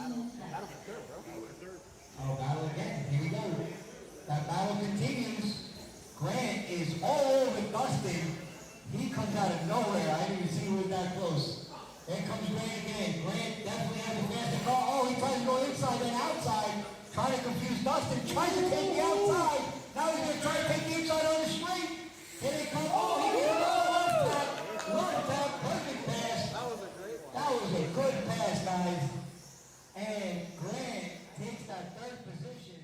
Battle for third, bro. Oh, battle again. Here we go. That battle continues. Grant is all over Dustin. He comes out of nowhere. I didn't even see he was that close. There comes Grant again. Grant definitely has a faster car. Oh, he tries to go inside and outside. Trying to confuse Dustin. Tries to take the outside. Now he's going to try to take the inside on the straight. Here they come. Oh, he gets a one tap. Perfect pass. That was a great one. That was a good pass, guys. And Grant takes that third position.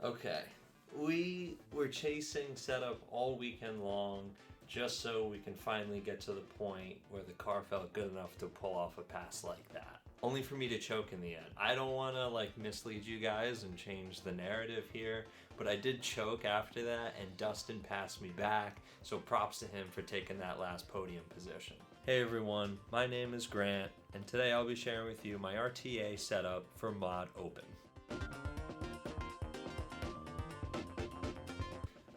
Okay, we were chasing setup all weekend long just so we can finally get to the point where the car felt good enough to pull off a pass like that. Only for me to choke in the end. I don't want to mislead you guys and change the narrative here, but I did choke after that and Dustin passed me back, so props to him for taking that last podium position. Hey everyone, my name is Grant, and today I'll be sharing with you my RTA setup for Mod Open.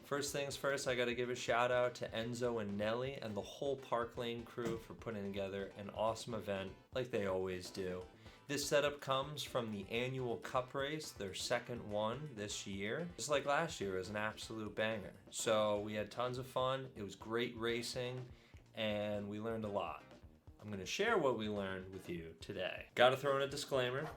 First things first, I gotta give a shout out to Enzo and Nelly and the whole Park Lane crew for putting together an awesome event like they always do. This setup comes from the annual Cup race, their second one this year. Just like last year, it was an absolute banger. So we had tons of fun, it was great racing, and we learned a lot. I'm gonna share what we learned with you today. Gotta throw in a disclaimer.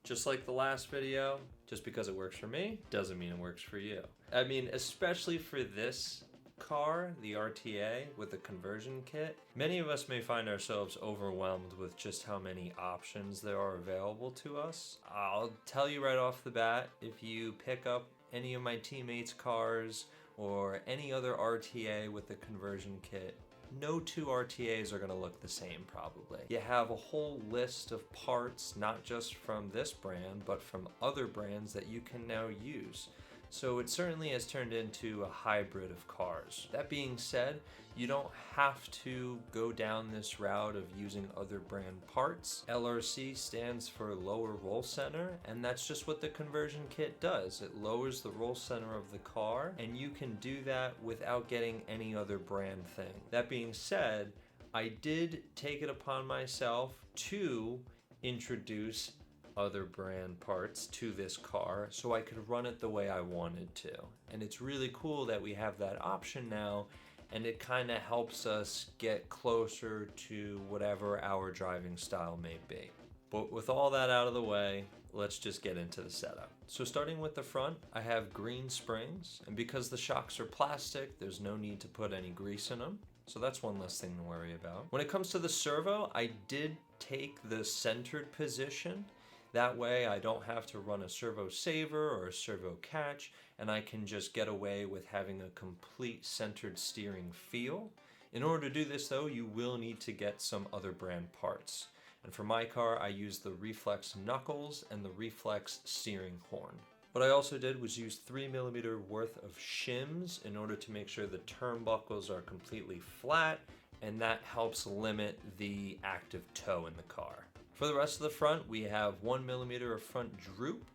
Just like the last video, just because it works for me doesn't mean it works for you. I mean, especially for this car, the RTA with the conversion kit, many of us may find ourselves overwhelmed with just how many options there are available to us. I'll tell you right off the bat, if you pick up any of my teammates' cars or any other RTA with the conversion kit, no two RTAs are going to look the same probably. You have a whole list of parts, not just from this brand, but from other brands that you can now use. So it certainly has turned into a hybrid of cars. That being said, you don't have to go down this route of using other brand parts. LRC stands for lower roll center, and that's just what the conversion kit does. It lowers the roll center of the car, and you can do that without getting any other brand thing. That being said, I did take it upon myself to introduce other brand parts to this car so I could run it the way I wanted to. And it's really cool that we have that option now, and it kind of helps us get closer to whatever our driving style may be. But with all that out of the way, let's just get into the setup. So starting with the front, I have green springs, and because the shocks are plastic, there's no need to put any grease in them. So that's one less thing to worry about. When it comes to the servo, I did take the centered position. That way I don't have to run a servo saver or a servo catch, and I can just get away with having a complete centered steering feel. In order to do this though, you will need to get some other brand parts. And for my car, I used the Reflex knuckles and the Reflex steering horn. What I also did was use 3mm worth of shims in order to make sure the turnbuckles are completely flat, and that helps limit the active toe in the car. For the rest of the front, we have 1mm of front droop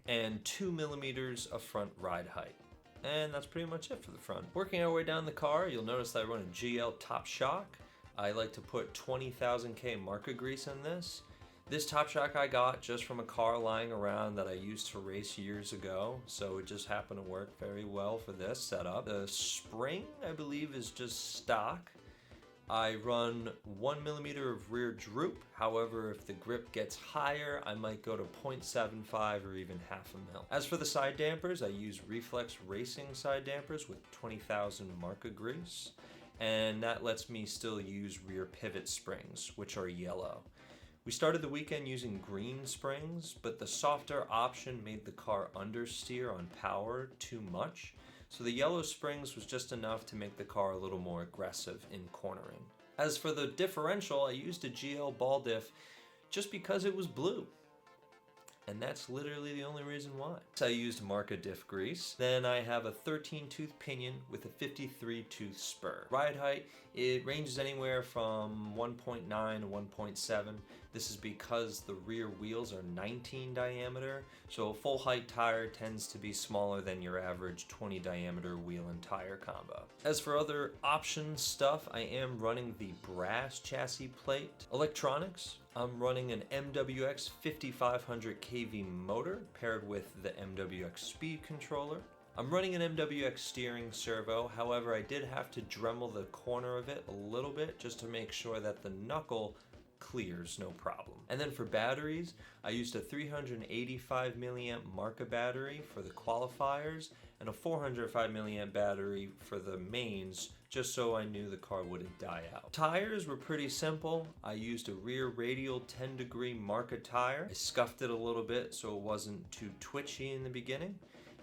and 2mm of front ride height. And that's pretty much it for the front. Working our way down the car, you'll notice that I run a GL top shock. I like to put 20,000 K marker grease in this. This top shock I got just from a car lying around that I used to race years ago, so it just happened to work very well for this setup. The spring, I believe, is just stock. I run 1mm of rear droop. However, if the grip gets higher, I might go to 0.75 or even 0.5 mil. As for the side dampers, I use Reflex Racing side dampers with 20,000 marker grease, and that lets me still use rear pivot springs, which are yellow. We started the weekend using green springs, but the softer option made the car understeer on power too much. So the yellow springs was just enough to make the car a little more aggressive in cornering. As for the differential, I used a GL ball diff just because it was blue. And that's literally the only reason why. So I used Marca diff grease. Then I have a 13 tooth pinion with a 53 tooth spur. Ride height, it ranges anywhere from 1.9 to 1.7. This is because the rear wheels are 19 diameter, so a full height tire tends to be smaller than your average 20 diameter wheel and tire combo. As for other options stuff, I am running the brass chassis plate. Electronics, I'm running an MWX 5500 kV motor paired with the MWX speed controller. I'm running an MWX steering servo, however I did have to Dremel the corner of it a little bit just to make sure that the knuckle clears no problem. And then for batteries, I used a 385 milliamp Marca battery for the qualifiers and a 405 milliamp battery for the mains, just so I knew the car wouldn't die out. Tires were pretty simple. I used a rear radial 10-degree Marca tire. I scuffed it a little bit so it wasn't too twitchy in the beginning.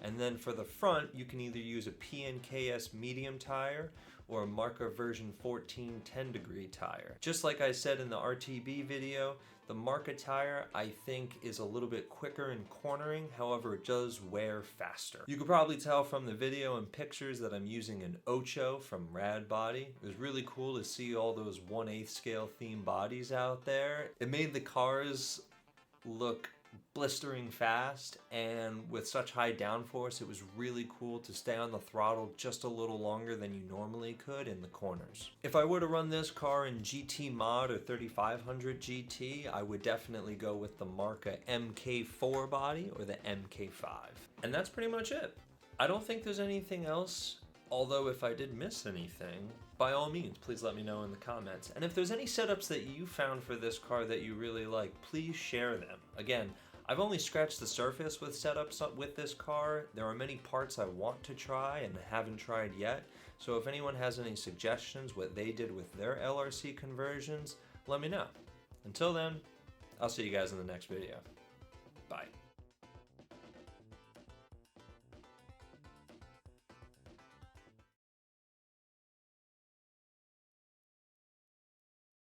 And then for the front, you can either use a PNKS medium tire or a Marca version 14 10-degree tire. Just like I said in the RTB video, the Marca tire I think is a little bit quicker in cornering, however it does wear faster. You could probably tell from the video and pictures that I'm using an Ocho from Rad Body. It was really cool to see all those 1/8 scale theme bodies out there. It made the cars look blistering fast, and with such high downforce it was really cool to stay on the throttle just a little longer than you normally could in the corners. If I were to run this car in GT Mod or 3500 GT, I would definitely go with the Marca MK4 body or the MK5. And that's pretty much it. I don't think there's anything else, although if I did miss anything, by all means, please let me know in the comments. And if there's any setups that you found for this car that you really like, please share them. Again, I've only scratched the surface with setups with this car. There are many parts I want to try and haven't tried yet. So if anyone has any suggestions what they did with their LRC conversions, let me know. Until then, I'll see you guys in the next video. Bye.